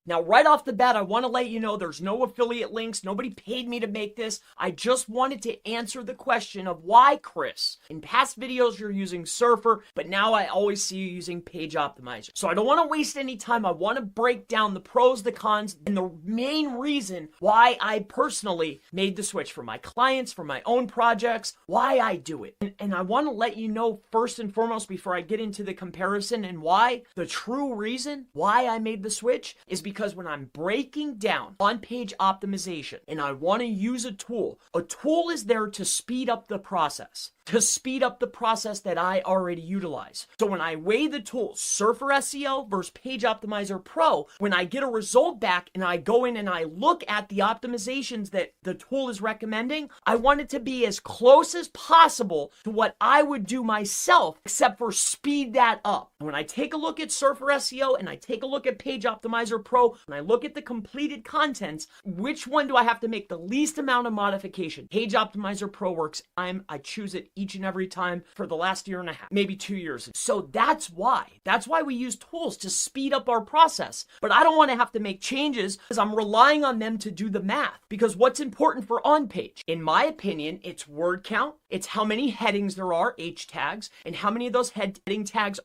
Now, right off the bat, I want to let you know there's no affiliate links. Nobody paid me to make this. I just wanted to answer the question of why, Chris, in past videos you're using Surfer, but now I always see you using Page Optimizer. So I don't want to waste any time. I want to break down the pros, the cons, and the main reason why I personally made the switch for my clients, for my own projects, why I do it. And I want to let you know first and foremost before I get into the comparison and why, the true reason why I made the switch is because when I'm breaking down on-page optimization and I want to use a tool is there to speed up the process. That I already utilize. So when I weigh the tools, Surfer SEO versus Page Optimizer Pro, when I get a result back and I go in and I look at the optimizations that the tool is recommending, I want it to be as close as possible to what I would do myself, except for speed that up. When I take a look at Surfer SEO and I take a look at Page Optimizer Pro, and I look at the completed contents, which one do I have to make the least amount of modification? Page Optimizer Pro works. I choose it each and every time for the last year and a half, maybe 2 years. So that's why we use tools to speed up our process. But I don't want to have to make changes because I'm relying on them to do the math. Because what's important for on-page? In my opinion, it's word count, it's how many headings there are, H tags, and how many of those heading tags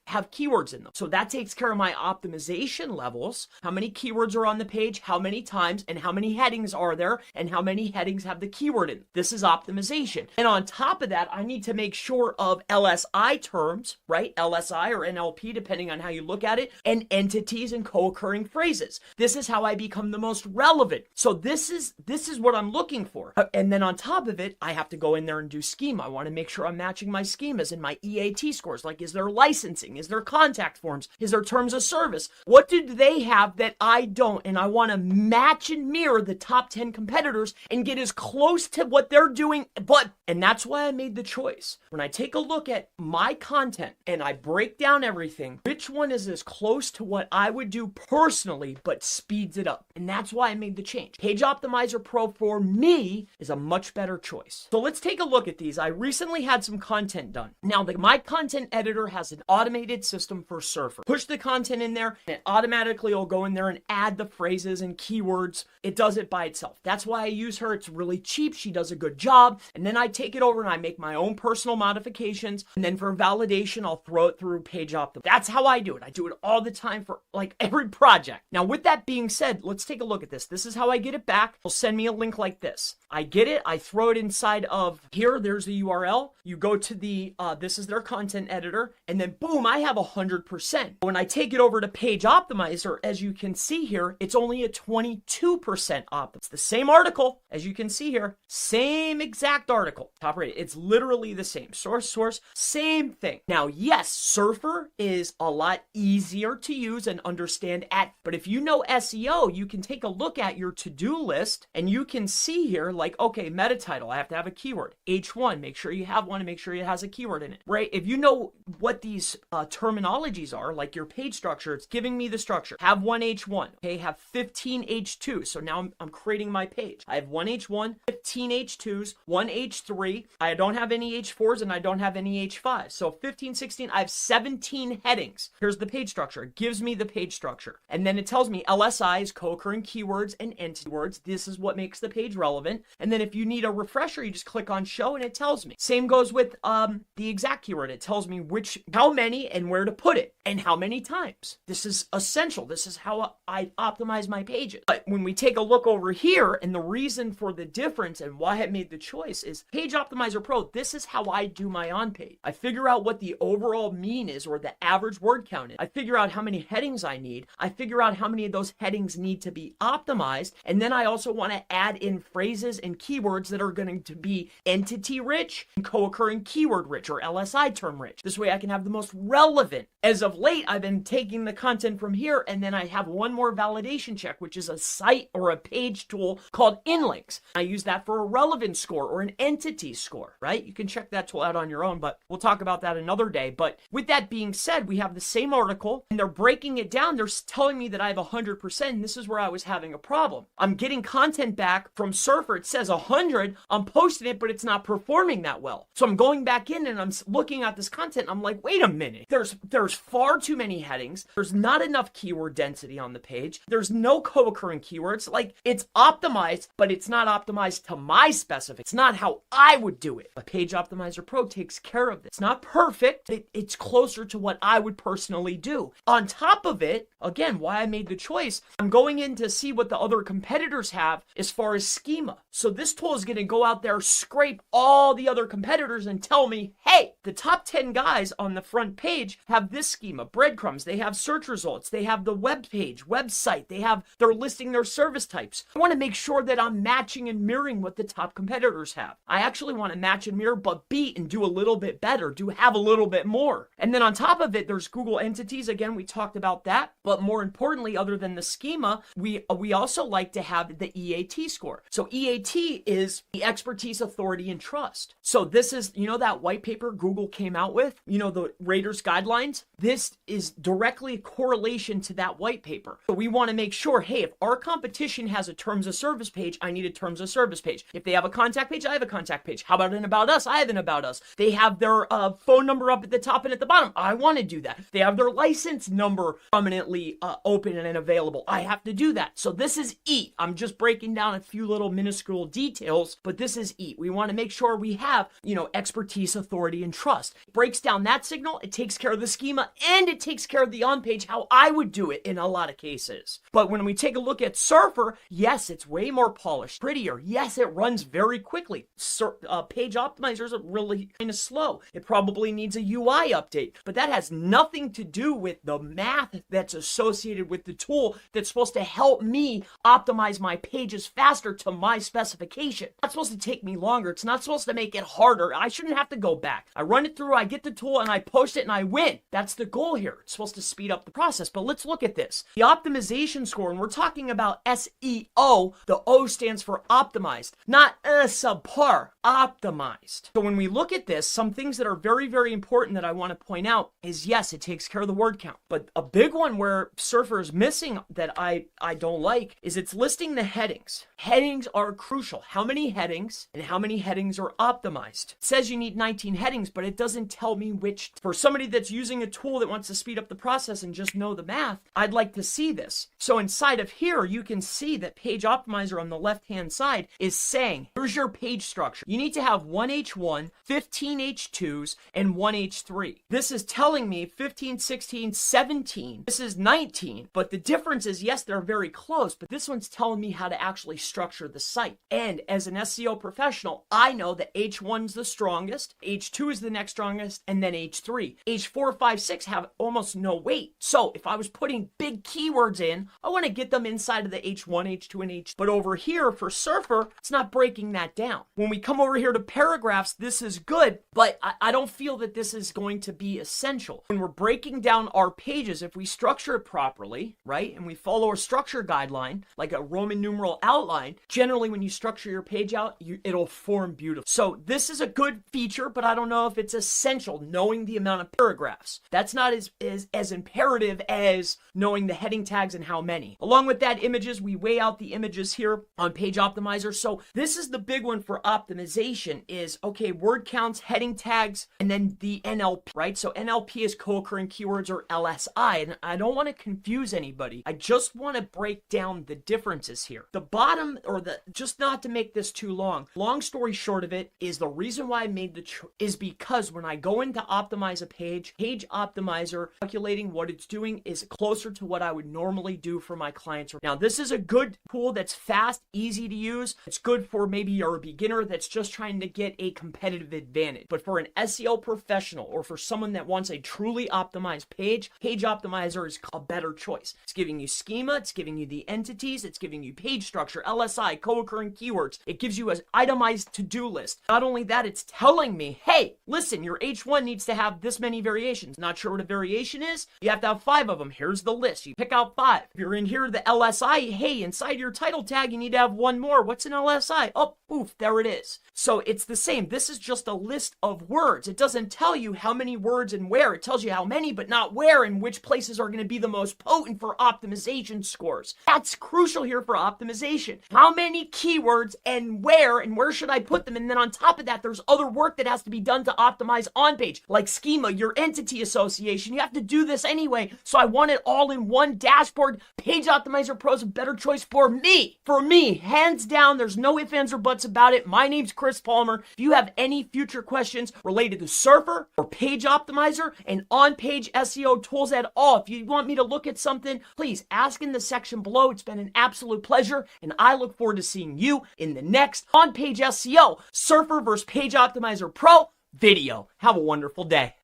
have keywords in them. So that takes care of my optimization levels, how many keywords are on the page, how many times, and how many headings are there, and how many headings have the keyword in them. This is optimization. And on top of that, I need to make sure of LSI terms, right? LSI or NLP, depending on how you look at it, and entities and co-occurring phrases. This is how I become the most relevant. So this is what I'm looking for. And then on top of it, I have to go in there and do schema. I want to make sure I'm matching my schemas and my EAT scores. Like, is there licensing? Is there contact forms? Is there terms of service? What do they have that I don't? And I want to match and mirror the top 10 competitors and get as close to what they're doing. And that's why I made the choice. When I take a look at my content and I break down everything, which one is as close to what I would do personally, but speeds it up? And that's why I made the change. Page Optimizer Pro for me is a much better choice. So let's take a look at these. I recently had some content done. Now, my content editor has an automated system for Surfer. Push the content in there and it automatically will go in there and add the phrases and keywords. It does it by itself. That's why I use her. It's really cheap. She does a good job. And then I take it over and I make my own personal modifications. And then for validation, I'll throw it through Page Optimizer. That's how I do it. I do it all the time for like every project. Now, with that being said, let's take a look at this. This is how I get it back. They'll send me a link like this. I get it. I throw it inside of here. There's the URL. You go to the, this is their content editor. And then boom, I have 100%. When I take it over to Page Optimizer, as you can see here, it's only a 22% opt. It's the same article, as you can see here. Same exact article. Top rated. It's literally the same. Source, same thing. Now, yes, Surfer is a lot easier to use and understand but if you know SEO, you can take a look at your to-do list and you can see here, like, okay, meta title, I have to have a keyword. H1, make sure you have one and make sure it has a keyword in it, right? If you know what these terminologies are, like your page structure, it's giving me the structure. Have one H1, okay, have 15 H2. So now I'm creating my page. I have one H1, 15 H2s, one H3. I don't have any H4s and I don't have any H5s. So 15, 16, I have 17 headings. Here's the page structure. It gives me the page structure. And then it tells me LSI is co-occurring keywords and entity words. This is what makes the page relevant. And then if you need a refresher, you just click on show and it tells me. Same goes with the exact keyword. It tells me how many and where to put it and how many times. This is essential. This is how I optimize my pages. But when we take a look over here, and the reason for the difference and why I made the choice is Page Optimizer Pro. This is how I do my on-page. I figure out what the overall mean is or the average word count is. I figure out how many headings I need. I figure out how many of those headings need to be optimized. And then I also want to add in phrases and keywords that are going to be entity rich and co-occurring keyword rich or LSI term rich. This way I can have the most relevant. As of late, I've been taking the content from here and then I have one more validation check, which is a site or a page tool called Inlinks. I use that for a relevance score or an entity score, right? You can check that tool out on your own, but we'll talk about that another day. But with that being said, we have the same article and they're breaking it down. They're telling me that I have 100%. And this is where I was having a problem. I'm getting content back from Surfer. It says 100. I'm posting it, but it's not performing that well. So I'm going back in and I'm looking at this content. And I'm like, wait a minute. There's There's far too many headings. There's not enough keyword density on the page. There's no co-occurring keywords. Like, it's optimized, but it's not optimized to my specific. It's not how I would do it. But Page Optimizer Pro takes care of this. It's not perfect. It's closer to what I would personally do. On top of it, again, why I made the choice, I'm going in to see what the other competitors have as far as schema. So this tool is going to go out there, scrape all the other competitors and tell me, hey, the top 10 guys on the front page have this schema, breadcrumbs, they have search results, they have the web page, website, they're listing their service types. I want to make sure that I'm matching and mirroring what the top competitors have. I actually want to match and mirror, but beat and do a little bit better, have a little bit more. And then on top of it, there's Google entities. Again, we talked about that, but more importantly, other than the schema, we also like to have the EAT score. So EAT is the expertise, authority, and trust. So this is, that white paper Google came out with, the Rater's guidelines. This is directly a correlation to that white paper. So we want to make sure, hey, if our competition has a terms of service page, I need a terms of service page. If they have a contact page, I have a contact page. How about an about us? I have an about us. They have their phone number up at the top and at the bottom. I want to do that. They have their license number prominently open and available. I have to do that. So this is EAT. I'm just breaking down a few little minuscule details, but this is EAT. We want to make sure we have, expertise, authority, and trust. It breaks down that signal. It takes care of the schema, and it takes care of the on-page how I would do it in a lot of cases. But when we take a look at Surfer, yes, it's way more polished, prettier. Yes, it runs very quickly. Page Optimizers are really kind of slow. It probably needs a UI update, but that has nothing to do with the math that's associated with the tool that's supposed to help me optimize my pages faster to my specification. It's not supposed to take me longer. It's not supposed to make it harder. I shouldn't have to go back. I run it through, I get the tool, and I post it, and I win. That's the goal here. It's supposed to speed up the process, but let's look at this. The optimization score, and we're talking about SEO. The O stands for optimized, not subpar, optimized. So when we look at this, some things that are very, very important that I want to point out is, yes, it takes care of the word count, but a big one where Surfer is missing that I don't like is it's listing the headings. Headings are crucial. How many headings and how many headings are optimized? It says you need 19 headings, but it doesn't tell me which. For somebody that's using a tool that wants to speed up the process and just know the math, I'd like to see this. So inside of here, you can see that Page Optimizer on the left-hand side is saying, here's your page structure. You need to have one H1, 15 H2s, and one H3. This is telling me 15, 16, 17. This is 19, but the difference is, yes, they're very close, but this one's telling me how to actually structure the site. And as an SEO professional, I know that H1's the strongest, H2 is the next strongest, and then H3. H4, 5, 6 have almost no weight. So if I was putting big keywords in, I want to get them inside of the H1, H2, and H. But over here for Surfer, it's not breaking that down. When we come over here to paragraphs, this is good, but I don't feel that this is going to be essential. When we're breaking down our pages, if we structure it properly, right, and we follow a structure guideline, like a Roman numeral outline, generally when you structure your page out, it'll form beautiful. So this is a good feature, but I don't know if it's essential, knowing the amount of paragraphs. That's not as imperative as knowing the heading tags and how many. Along with that, images, we weigh out the images here on Page Optimizer. So this is the big one for optimization is, okay, word counts, heading tags, and then the NLP, right? So NLP is co-occurring keywords, or LSI, and I don't want to confuse anybody. I just want to break down the differences here. The bottom, or just not to make this too long story short of it is the reason why I made the is because when I go in to optimize a page, Page Optimizer calculating what it's doing is closer to what I would normally do for my clients. Now, this is a good tool that's fast, easy to use. It's good for maybe you're a beginner that's just trying to get a competitive advantage. But for an SEO professional or for someone that wants a truly optimized page, Page Optimizer is a better choice. It's giving you schema, it's giving you the entities, it's giving you page structure, LSI, co-occurring keywords. It gives you an itemized to-do list. Not only that, it's telling me, hey, listen, your H1 needs to have this many variations. Not sure what a variation is? You have to have 5 of them. Here's the list. You pick out 5. If you're in here, the LSI, hey, inside your title tag, you need to have 1 more. What's an LSI? Oh, poof, there it is. So it's the same. This is just a list of words. It doesn't tell you how many words and where. It tells you how many, but not where, and which places are going to be the most potent for optimization scores. That's crucial here for optimization. How many keywords and where should I put them? And then on top of that, there's other work that has to be done to optimize on page, like schema, your entity association, Association. You have to do this anyway. So I want it all in one dashboard. Page Optimizer Pro is a better choice for me. For me, hands down, there's no ifs, ands, or buts about it. My name's Chris Palmer. If you have any future questions related to Surfer or Page Optimizer and on-page SEO tools at all, if you want me to look at something, please ask in the section below. It's been an absolute pleasure, and I look forward to seeing you in the next on-page SEO Surfer versus Page Optimizer Pro video. Have a wonderful day.